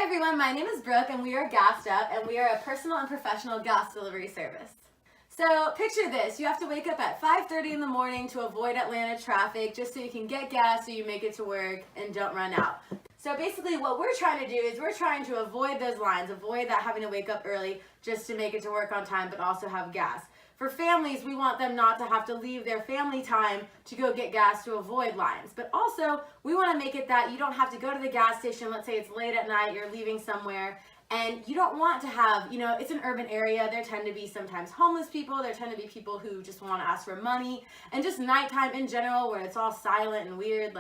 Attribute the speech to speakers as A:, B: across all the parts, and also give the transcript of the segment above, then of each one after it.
A: everyone, my name is Brooke and we are Gassed Up and we are a personal and professional gas delivery service. So picture this, you have to wake up at 5:30 in the morning to avoid Atlanta traffic just so you can get gas so you make it to work and don't run out. So basically what we're trying to do is we're trying to avoid those lines, avoid that having to wake up early just to make it to work on time but also have gas. For families, we want them not to have to leave their family time to go get gas to avoid lines. But also, we want to make it that you don't have to go to the gas station. Let's say it's late at night, you're leaving somewhere, and you don't want to have, it's an urban area. There tend to be sometimes homeless people. There tend to be people who just want to ask for money. And just nighttime in general, where it's all silent and weird,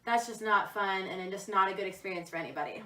A: that's just not fun and just not a good experience for anybody.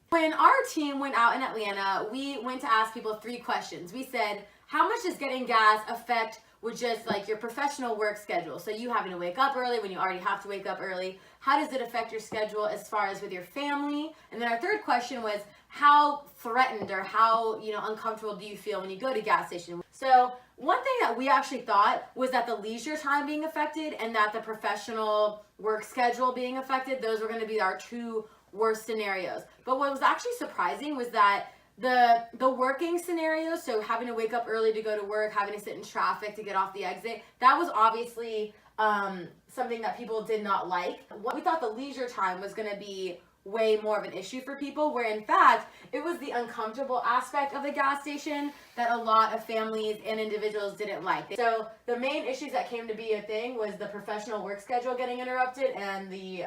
A: When our team went out in Atlanta, we went to ask people 3 questions. We said, how much does getting gas affect with just your professional work schedule? So you having to wake up early when you already have to wake up early. How does it affect your schedule as far as with your family? And then our third question was, how threatened or how uncomfortable do you feel when you go to gas station? So one thing that we actually thought was that the leisure time being affected and that the professional work schedule being affected, those were going to be our 2 worst scenarios. But what was actually surprising was that the working scenario, so having to wake up early to go to work, having to sit in traffic to get off the exit, that was obviously something that people did not like. We thought the leisure time was going to be way more of an issue for people, where in fact it was the uncomfortable aspect of the gas station that a lot of families and individuals didn't like. So the main issues that came to be a thing was the professional work schedule getting interrupted and the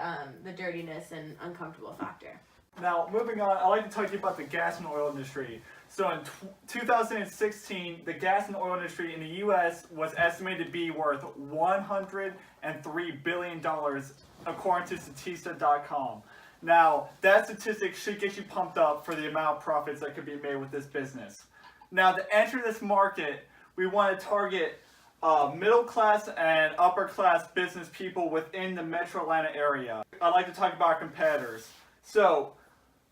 A: dirtiness and uncomfortable factor.
B: Now, moving on, I'd like to talk to you about the gas and oil industry. So in 2016, the gas and oil industry in the U.S. was estimated to be worth $103 billion, according to Statista.com. Now, that statistic should get you pumped up for the amount of profits that could be made with this business. Now, to enter this market, we want to target middle class and upper class business people within the Metro Atlanta area. I'd like to talk about our competitors. So,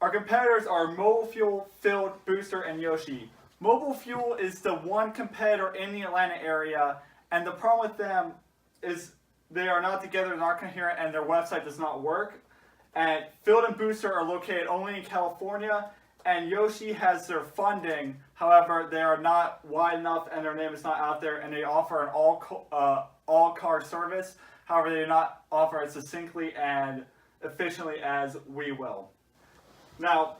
B: our competitors are Mobile Fuel, Field, Booster, and Yoshi. Mobile Fuel is the one competitor in the Atlanta area, and the problem with them is they are not together, they're not coherent, and their website does not work. And Field and Booster are located only in California, and Yoshi has their funding. However, they are not wide enough, and their name is not out there, and they offer an all-car service. However, they do not offer it succinctly and efficiently as we will. Now,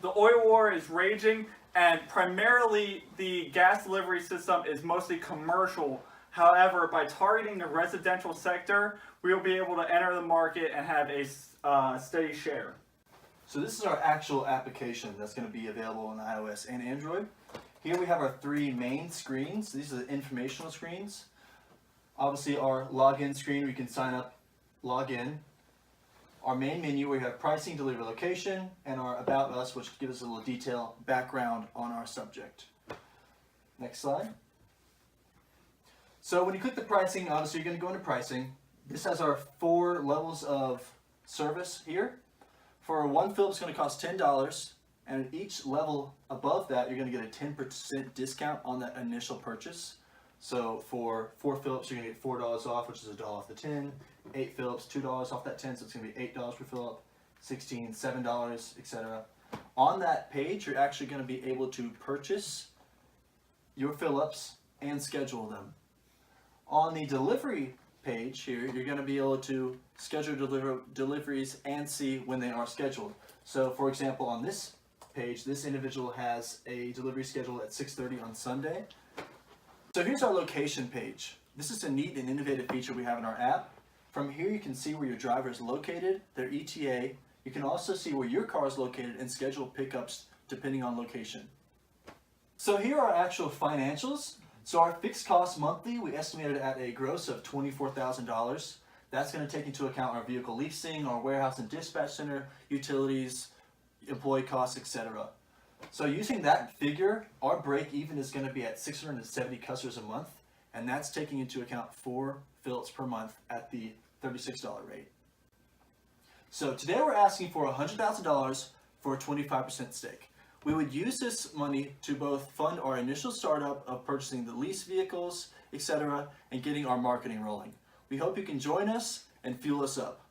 B: the oil war is raging, and primarily the gas delivery system is mostly commercial. However, by targeting the residential sector, we will be able to enter the market and have a steady share.
C: So this is our actual application that's going to be available on iOS and Android. Here we have our 3 main screens. These are the informational screens. Obviously our login screen, we can sign up, log in. Our main menu where we have pricing, delivery location, and our About Us, which gives us a little detail background on our subject. Next slide. So when you click the pricing, obviously you're going to go into pricing. This has our 4 levels of service here. For one fill, it's going to cost $10, and at each level above that, you're going to get a 10% discount on that initial purchase. So for 4 Phillips, you're going to get $4 off, which is $1 off the tin. 8 Phillips, $2 off that 10, so it's going to be $8 per Phillip. 16, $7, etc. On that page, you're actually going to be able to purchase your Phillips and schedule them. On the delivery page here, you're going to be able to schedule deliveries and see when they are scheduled. So for example, on this page, this individual has a delivery schedule at 6:30 on Sunday. So here's our location page. This is a neat and innovative feature we have in our app. From here you can see where your driver is located, their ETA. You can also see where your car is located and schedule pickups depending on location. So here are our actual financials. So our fixed cost monthly, we estimated at a gross of $24,000. That's going to take into account our vehicle leasing, our warehouse and dispatch center, utilities, employee costs, etc. So using that figure, our break even is going to be at 670 customers a month, and that's taking into account 4 Phillips per month at the $36 rate. So today we're asking for $100,000 for a 25% stake. We would use this money to both fund our initial startup of purchasing the lease vehicles, etc., and getting our marketing rolling. We hope you can join us and fuel us up.